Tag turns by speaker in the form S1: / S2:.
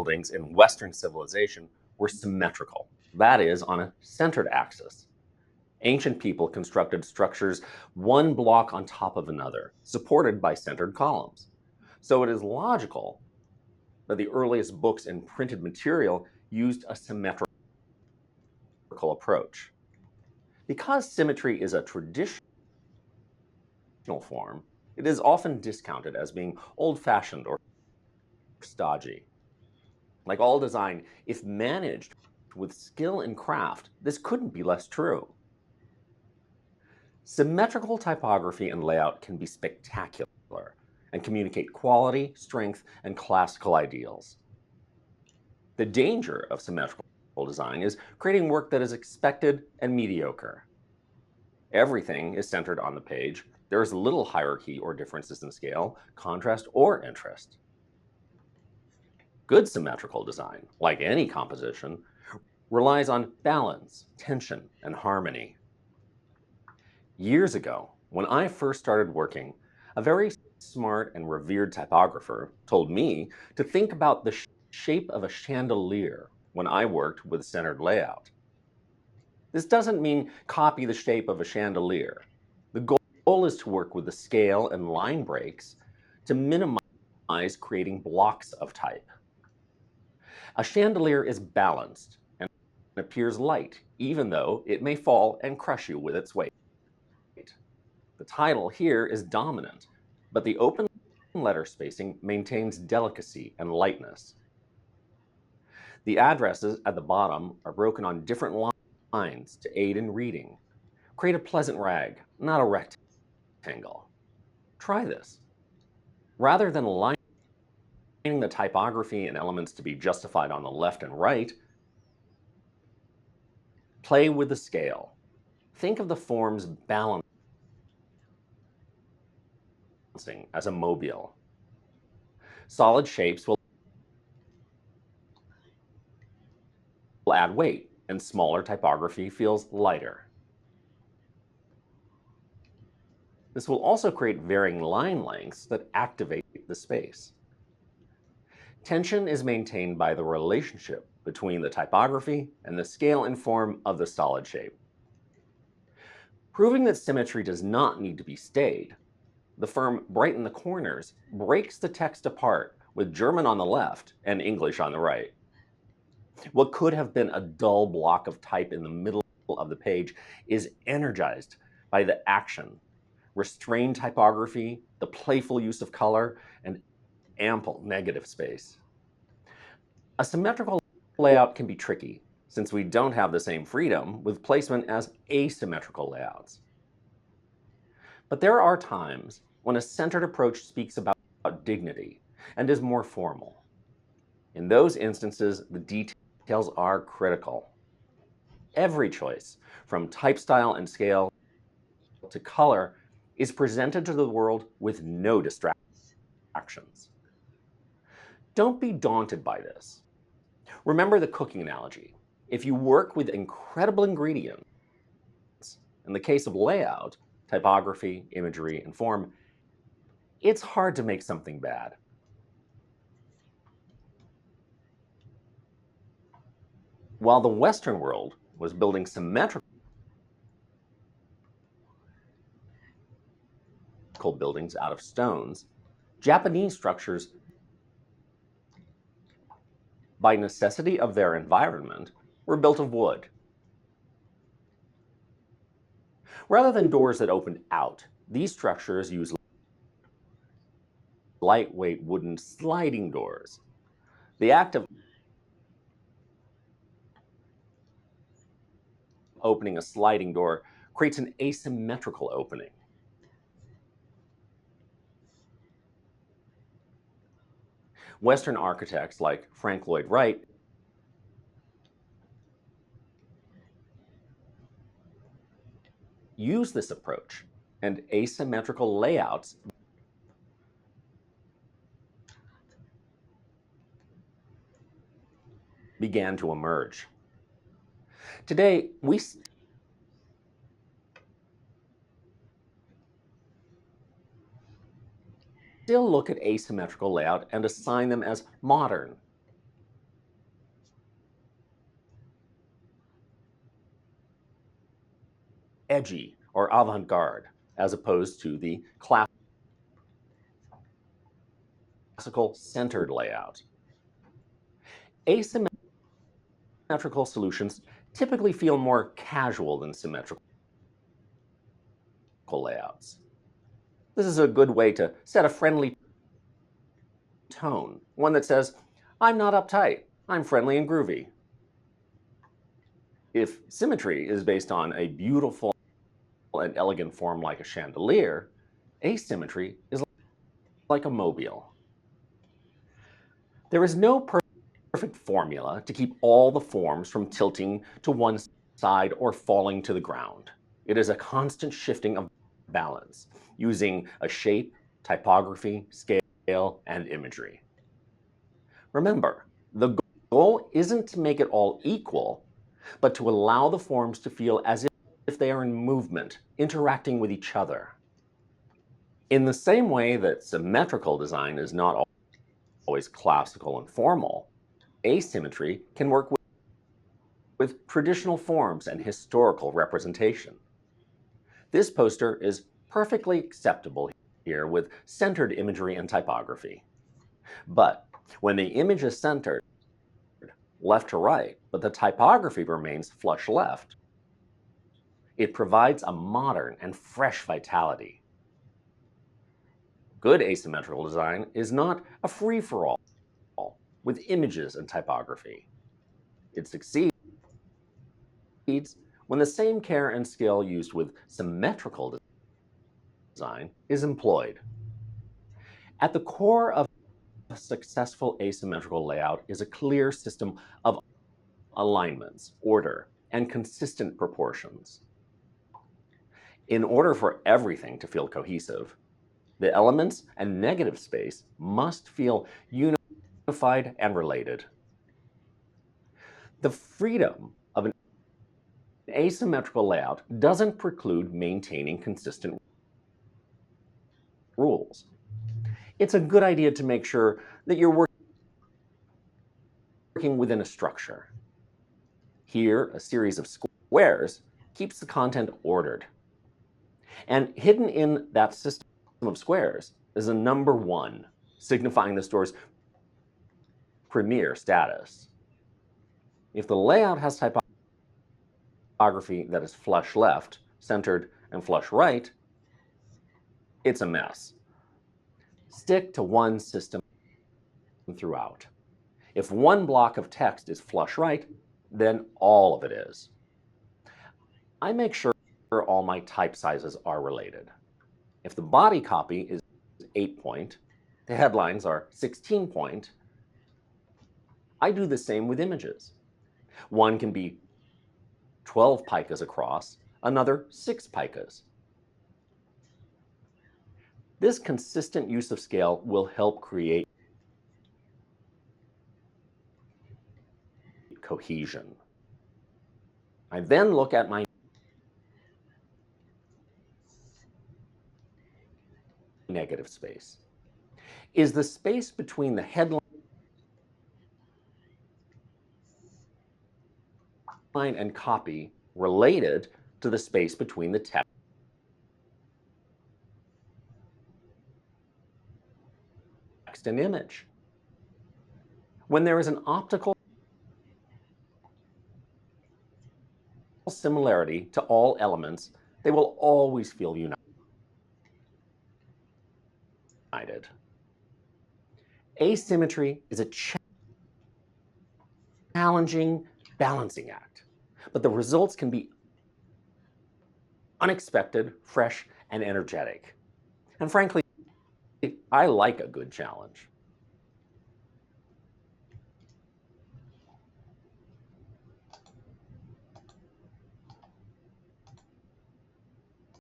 S1: buildings in Western civilization were symmetrical, that is, on a centered axis. Ancient people constructed structures one block on top of another, supported by centered columns. So it is logical that the earliest books in printed material used a symmetrical approach. Because symmetry is a traditional form, it is often discounted as being old-fashioned or stodgy. Like all design, if managed with skill and craft, this couldn't be less true. Symmetrical typography and layout can be spectacular and communicate quality, strength, and classical ideals. The danger of symmetrical design is creating work that is expected and mediocre. Everything is centered on the page. There is little hierarchy or differences in scale, contrast, or interest. Good symmetrical design, like any composition, relies on balance, tension, and harmony. Years ago, when I first started working, a very smart and revered typographer told me to think about the shape of a chandelier when I worked with centered layout. This doesn't mean copy the shape of a chandelier. The goal is to work with the scale and line breaks to minimize creating blocks of type. A chandelier is balanced and appears light, even though it may fall and crush you with its weight. The title here is dominant, but the open letter spacing maintains delicacy and lightness. The addresses at the bottom are broken on different lines to aid in reading. Create a pleasant rag, not a rectangle. Try this. Rather than lining the typography and elements to be justified on the left and right, play with the scale. Think of the forms balancing as a mobile. Solid shapes will add weight, and smaller typography feels lighter. This will also create varying line lengths that activate the space. Tension is maintained by the relationship between the typography and the scale and form of the solid shape. Proving that symmetry does not need to be stayed, the firm Brighten the Corners breaks the text apart with German on the left and English on the right. What could have been a dull block of type in the middle of the page is energized by the action, restrained typography, the playful use of color, and ample negative space. A symmetrical layout can be tricky, since we don't have the same freedom with placement as asymmetrical layouts. But there are times when a centered approach speaks about dignity and is more formal. In those instances, the details are critical. Every choice, from type style and scale to color, is presented to the world with no distractions. Don't be daunted by this. Remember the cooking analogy. If you work with incredible ingredients, in the case of layout, typography, imagery, and form, it's hard to make something bad. While the Western world was building symmetrical buildings out of stones, Japanese structures, by necessity of their environment, were built of wood. Rather than doors that opened out, these structures use lightweight wooden sliding doors. The act of opening a sliding door creates an asymmetrical opening. Western architects like Frank Lloyd Wright use this approach, and asymmetrical layouts began to emerge. Today, we still look at asymmetrical layout and assign them as modern. edgy or avant-garde, as opposed to the classical centered layout. Asymmetrical solutions typically feel more casual than symmetrical layouts. This is a good way to set a friendly tone, one that says, I'm not uptight, I'm friendly and groovy. If symmetry is based on a beautiful and elegant form like a chandelier, asymmetry is like a mobile. There is no perfect formula to keep all the forms from tilting to one side or falling to the ground. It is a constant shifting of balance using a shape, typography, scale, and imagery. Remember, the goal isn't to make it all equal, but to allow the forms to feel as if they are in movement, interacting with each other. In the same way that symmetrical design is not always classical and formal, asymmetry can work with traditional forms and historical representation. This poster is perfectly acceptable here with centered imagery and typography. But when the image is centered left to right, but the typography remains flush left, it provides a modern and fresh vitality. Good asymmetrical design is not a free-for-all with images and typography. It succeeds when the same care and skill used with symmetrical design is employed. At the core of a successful asymmetrical layout is a clear system of alignments, order, and consistent proportions. In order for everything to feel cohesive, the elements and negative space must feel unified and related. The freedom of an asymmetrical layout doesn't preclude maintaining consistent rules. It's a good idea to make sure that you're working within a structure. Here, a series of squares keeps the content ordered. And hidden in that system of squares is a number 1, signifying the store's premier status. If the layout has typography that is flush left, centered, and flush right, it's a mess. Stick to one system throughout. If one block of text is flush right, then all of it is. I make sure all my type sizes are related. If the body copy is 8-point, the headlines are 16-point, I do the same with images. One can be 12 picas across, another 6 picas. This consistent use of scale will help create cohesion. I then look at my negative space. Is the space between the headline and copy related to the space between the text and image? When there is an optical similarity to all elements, they will always feel united. Asymmetry is a challenging balancing act, but the results can be unexpected, fresh, and energetic. And frankly, I like a good challenge.